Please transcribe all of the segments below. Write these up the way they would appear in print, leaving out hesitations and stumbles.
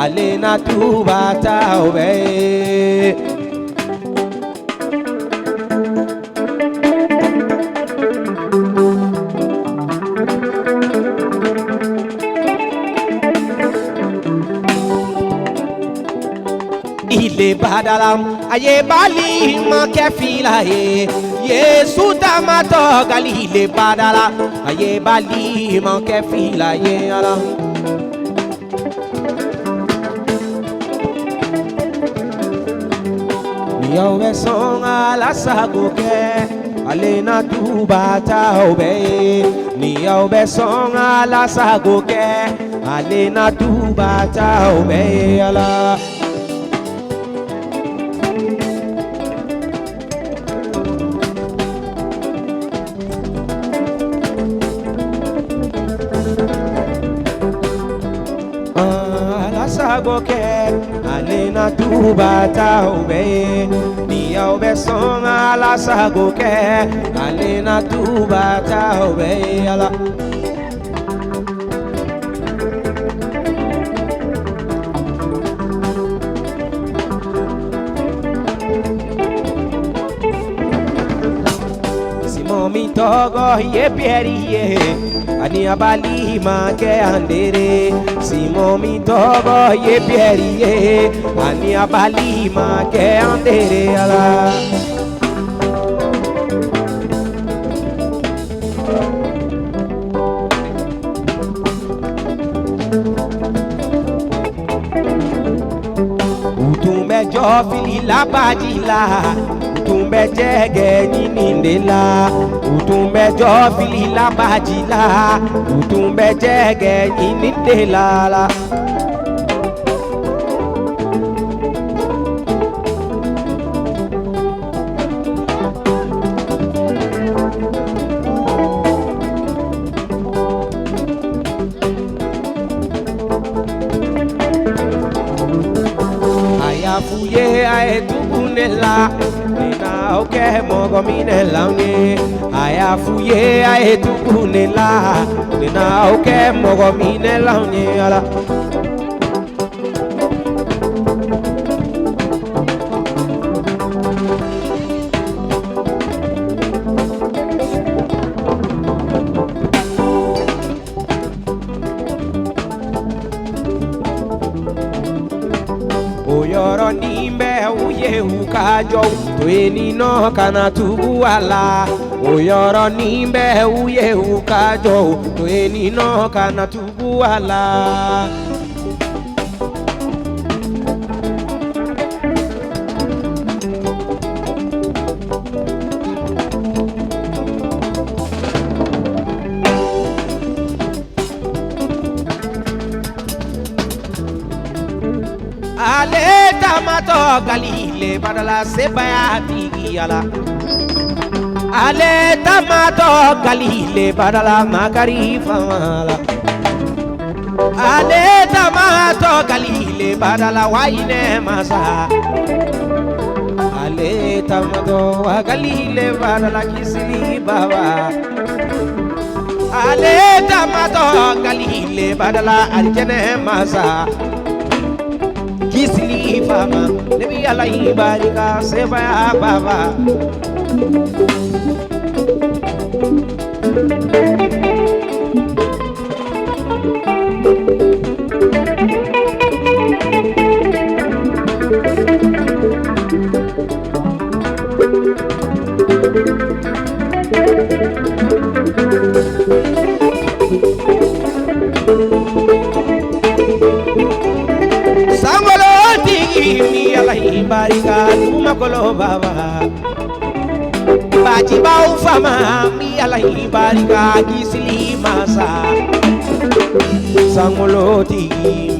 allez na tubata obe. Ile badalam aye bali ma kefila ye suta mato galile badala aye bali ma kefila ye ala yo be song ala sagoke alena tubata obe ni yo be song ala sagoke alena tubata obe ala sagoke alena tubata obe ni obe song ala sagoke alena tubata obe ala Simomi togo ye pieri ye ani abali ma ke andere Simomi togo ye pieri ye ani abali ma ke andere ala utumbe jofili la badila utumbe jege ninindela utumbe jofili la bajila utumbe jege ninindela la ayafuye aetukunela nina oke mogomine laune ayafuye aetukunela nina oke mogomine laune ala oyoro nimbe uye ukajo tweni no kana tubuala oyoro nimbe uye ukajo tweni no kana tubuala ale tamato galile badala sebaya bigiyala ale tamato galile badala magari famala ale tamato galile badala waine masa ale tamato galile badala kisili baba ale tamato galile badala arjene masa kisli fama nebi ala ibarika seba baba mi ala ibarika tuma kolo baba baji bau fama mi ala ibarika kisili masa sangoloti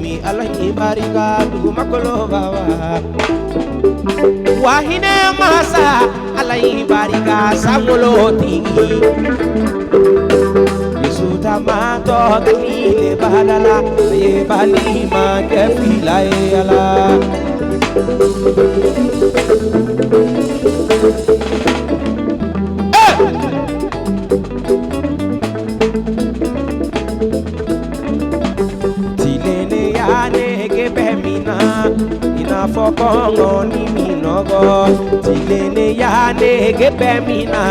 mi ala ibarika tuma kolo baba wahine masa ala ibarika sangoloti Yesuta mato galile badala ye bali ma ke fila ala tilene ya ne ke be ina fokongo ni minogo tilene ya nege pemina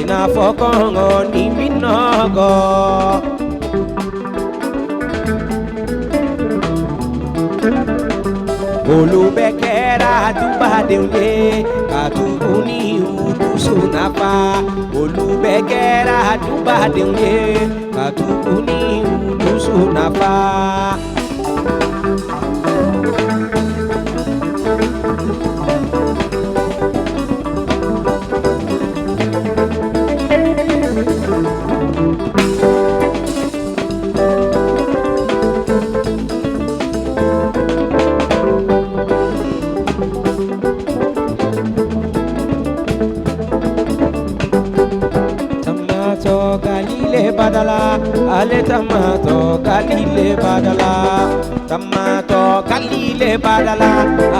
ina fokongo ni minogo olubekera dubadeunye katubuni udusunapa olubekera dubadeunye katubuni udusunapa badala ale tamato kalile badala tamato kalile badala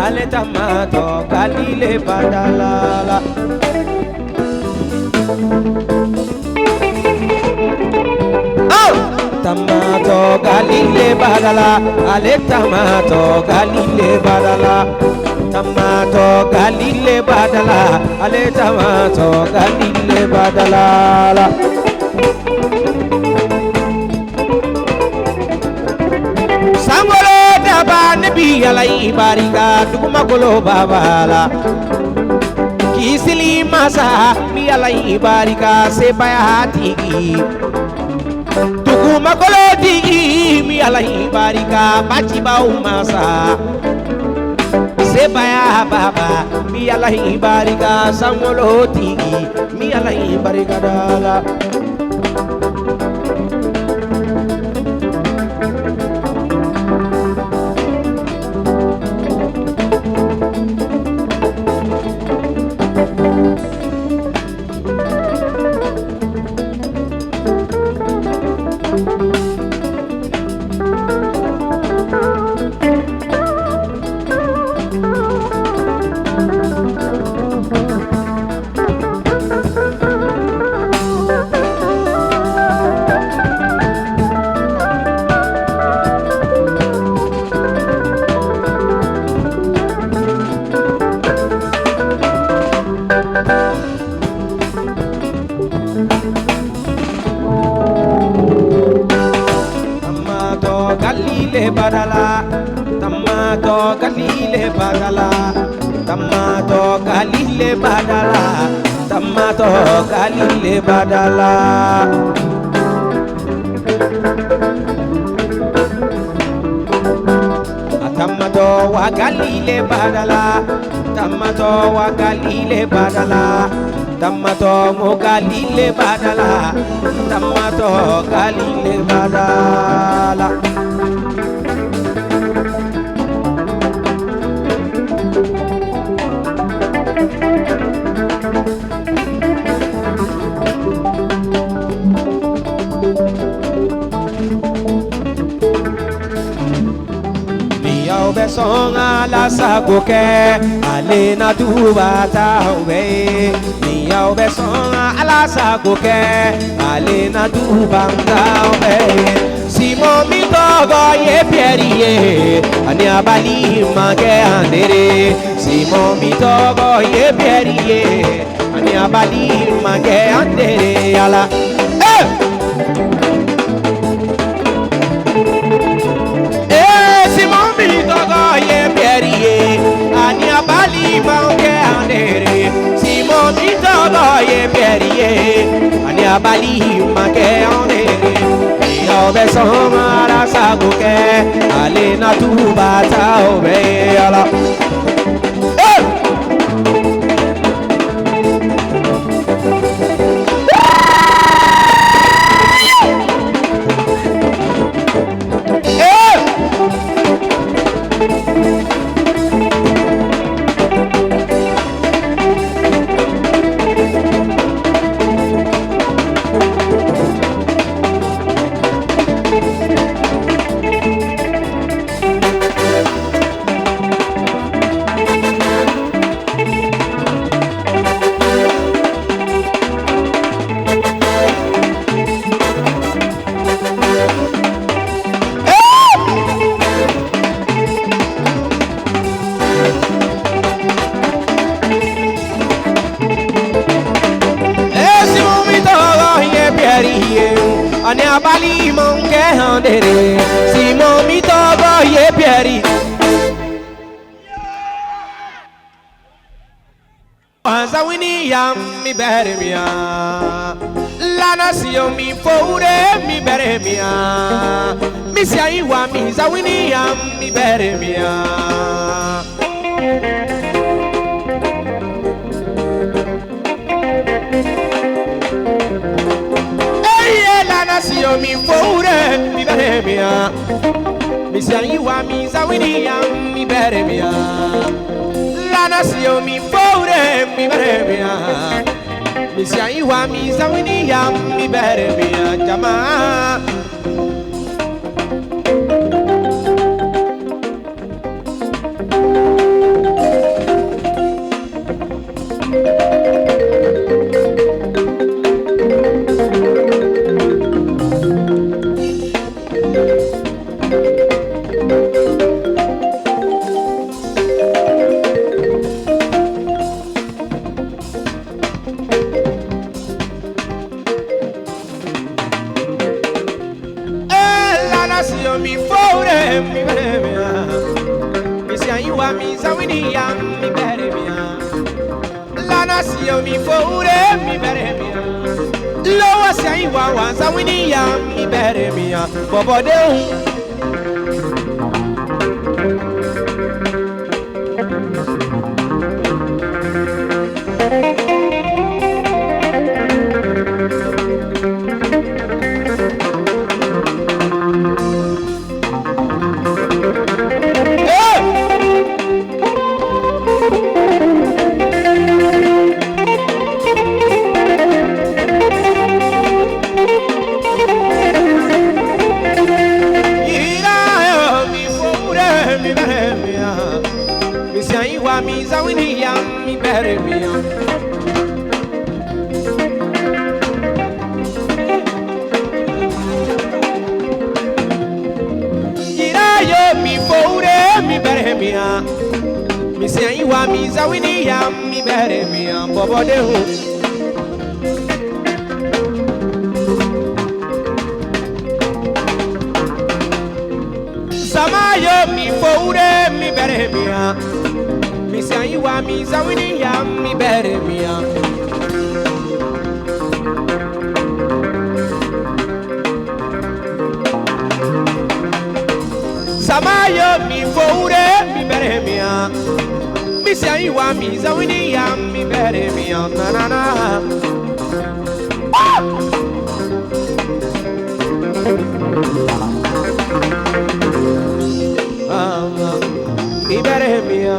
ale tamato kalile badala oh tamato kalile badala ale tamato kalile badala tamato kalile badala ale tamato kalile badala Sangolo daba nabi alai barika duguma kolo babala kisili masa mi alai barika se baya hatigi duguma kolo digi mi alai barika bachi bau masa se baya baba mi alai barika sangolo digi mi alai barika dala badala tamato kalile badala tamato kalile badala tamato kalile badala tamato wa kalile badala tamato wa kalile badala tamato mo kalile badala tamato kalile badala Besonga la sagoke ale na duba tawe miya besonga ala sagoke ale na duba tawe simo mi togo ye pierie ani abali mange andere simo mi togo ye pierie ani abali mange andere ala ye pierie ani abali mange andere Simon mitogo ye pierie ani abali mange andere yo besoma la sagoke ale na tuba taobe ala abali manque andere Simon mi togo ye pieri Azawini yam mi bere mia La nation mi fore mi bere mia Mi sia iwa mi zawini yam mi bere mia La nation mi fore mi bere mia Mi sia iwa mi zawini yam mi bere mia La nation mi fore mi bere mia Mi sia iwa mi zawini yam mi bere mia Jama mi fore mi bere mia Mi sia iwa mi zawini yam mi bere mia La nation mi fore mi bere mia Lowa sia iwa wa zawini yam mi bere mia Bobo de mi zawini yam mi bere mia Gira yo mi fore mi bere mia Mi sia iwa mi zawini yam mi bere mia Bobo de hu Sama yo mi fore mi bere mia Mi sia iwa mi zawini yam mi bere mia Sama yo mi fore mi bere mia Mi sia iwa mi zawini yam mi bere mia Na na na Mi bere mia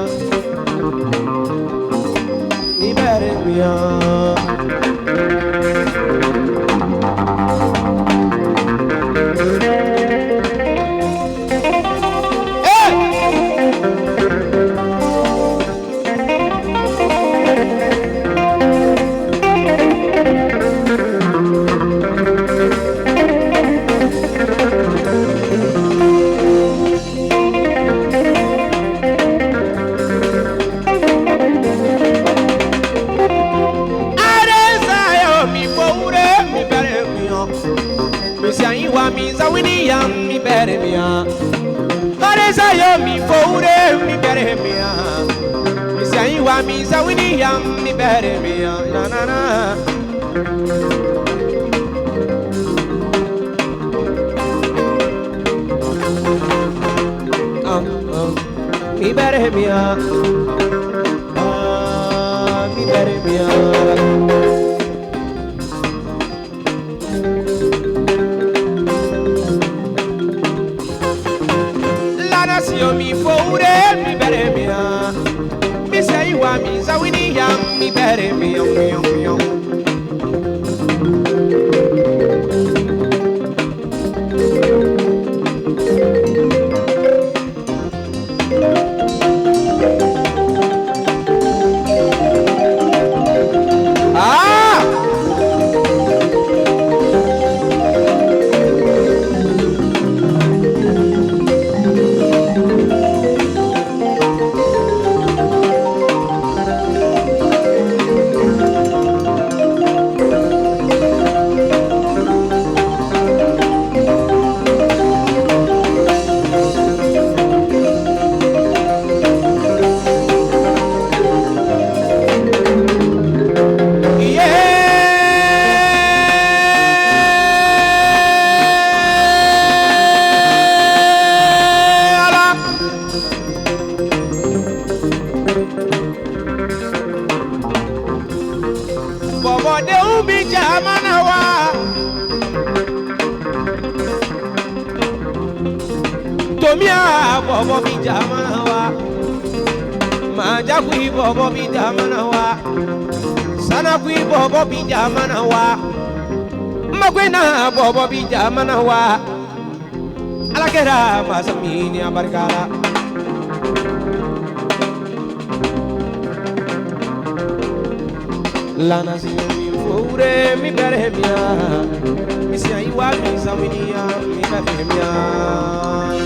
Mi bere mia Mi zawini yam mi bere mia Areza yo mi fore mi bere mia Mi sia iwa mi zawini yam mi bere mia Na na na Mi bere mia Mi bere mia Mi fore mi bere mia Mi sia iwa mi zawini yam mi bere mia Tomia bobo bijamana wa Maja kui bobo bijamana wa Sana kui bobo bijamana wa Magwena bobo bijamana wa Alakera masamini abarkala La nación mi fure mi beremia Mi sia igual mi saminia mi beremia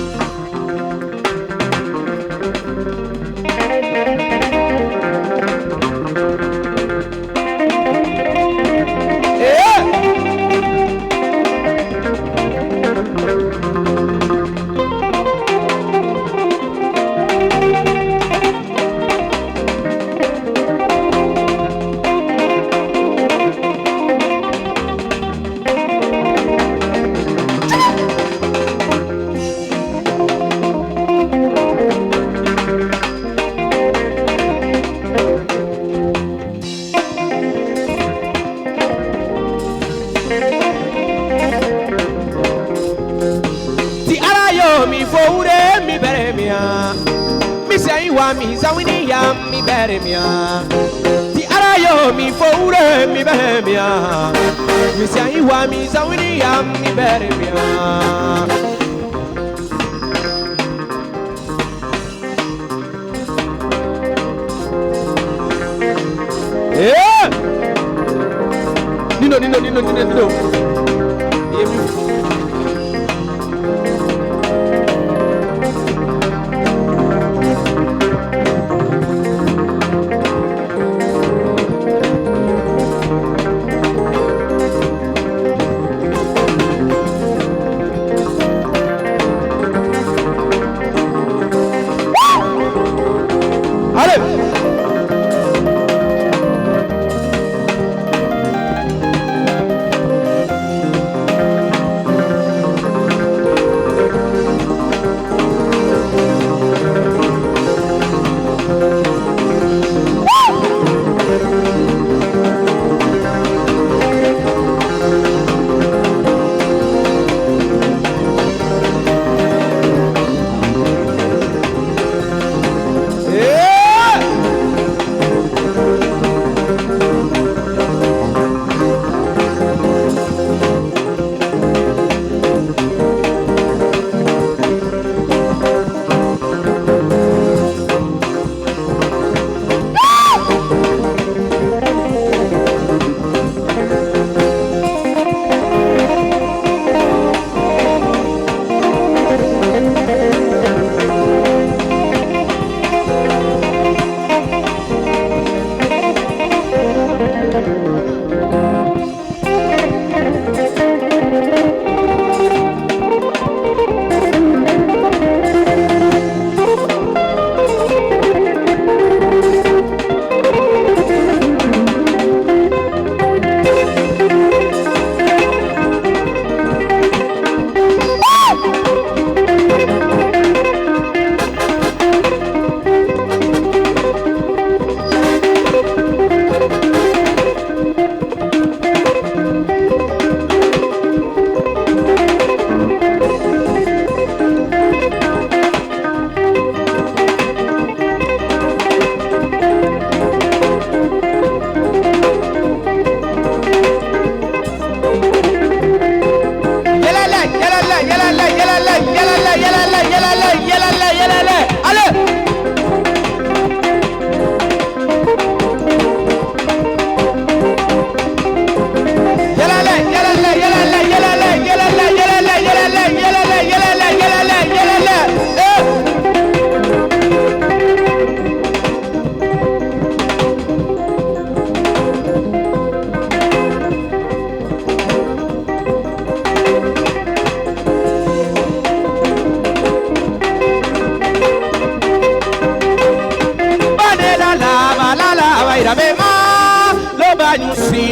mi zawini ya mi beremia ti arayo mi foure mi beremia mi sai wa mi zawini ya mi beremia eh nino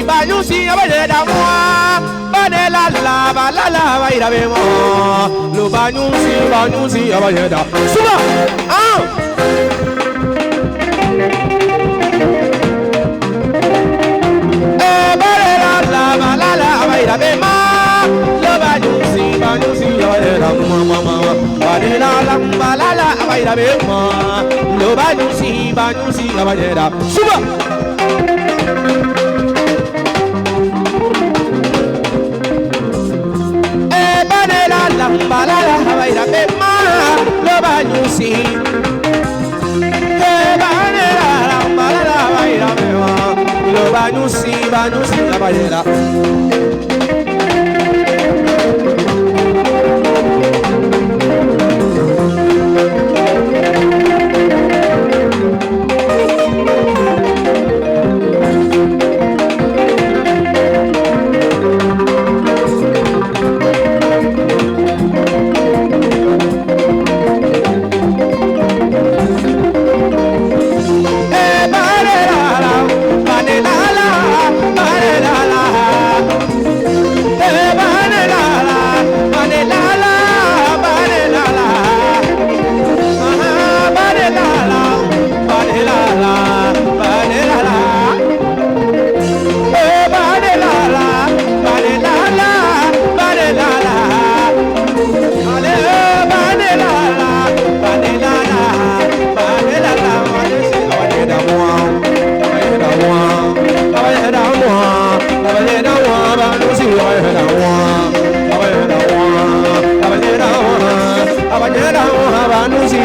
Banyusi abaye da moi bane la lava ira bemo lo banyusi abaye da suba bane la lava ira bemo lo banyusi abaye da mama bane la balala abaira bema lo banyusi abanyera suba banela balala abaira bema lo banyusi banela balala abaira bema lo banyusi abanyera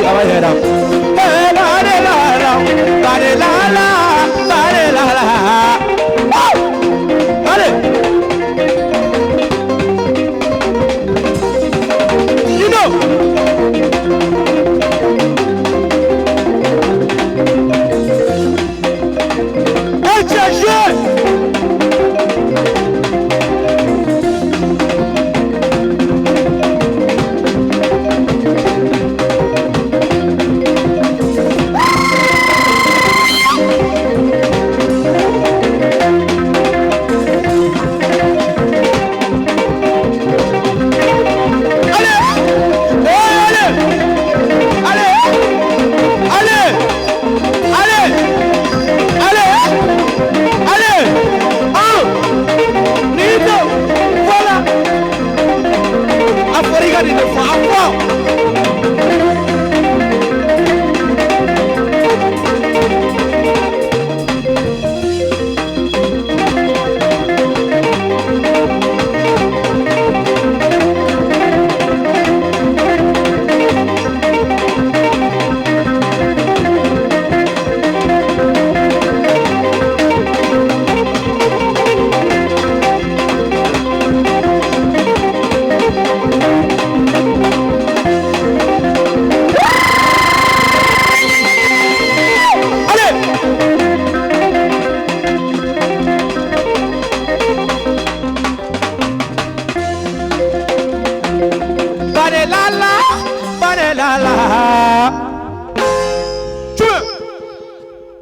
abanyera